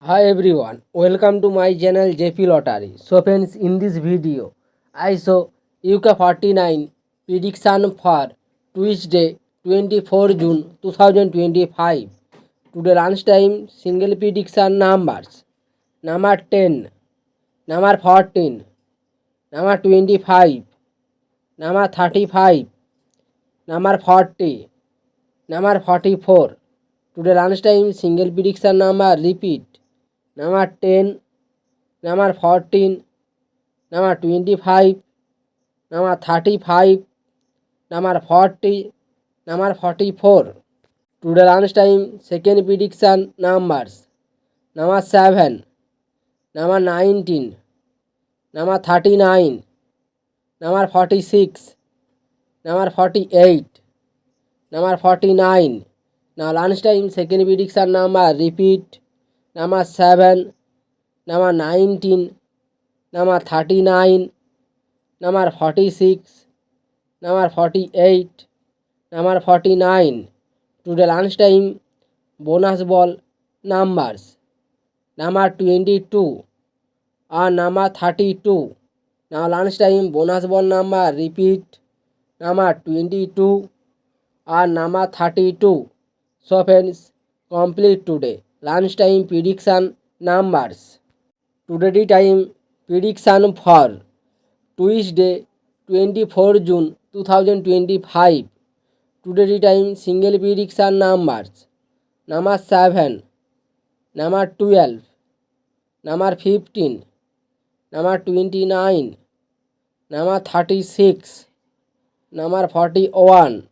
Hi everyone, welcome to my channel JP Lottery. So friends, in this video, I show UK 49 prediction for Tuesday 24 June 2025. Today lunchtime single prediction numbers. Number 10, number 14, number 25, number 35, number 40, number 44. Today lunchtime single prediction number repeat. Number 10, number 14, number 25, number 35, number 40, number 44. Today lunchtime second prediction numbers. Number 7, number 19, number 39, number 46, number 48, number 49. Now lunchtime second prediction number repeat. Number 7, number 19, number 39, number 46, number 48, number 49. Today lunchtime bonus ball numbers. Number 22 and number 32. Now lunchtime bonus ball number repeat. Number 22 and number 32. So friends, complete today lunchtime prediction numbers. Today time prediction for Tuesday 24 June 2025. Today time single prediction numbers. Number 7, number 12, number 15, number 29, number 36, number 41.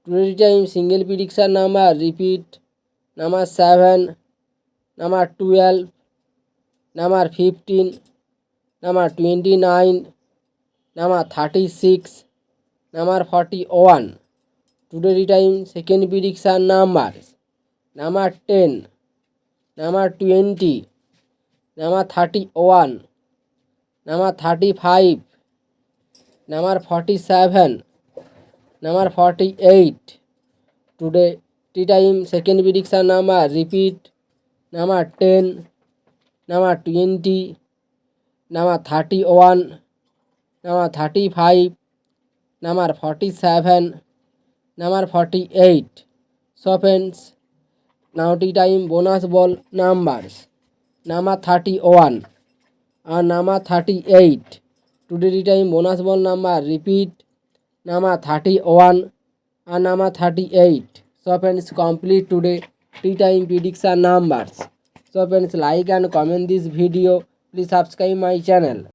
Today time single prediction number repeat. Number 7, number 12, number 15, number 29, number 36, number 41. Today time second prediction numbers. Number 10, number 20, number 31, number 35, number 47, number 48. Today time second prediction number repeat. Number 10, number 20, number 31, number 35, number 47, number 48. So friends, now time bonus ball numbers. Number 31 and number 38. Today time bonus ball number repeat. Number 31 and number 38. So friends, complete today tea time prediction numbers. So friends, like and comment this video. Please subscribe my channel.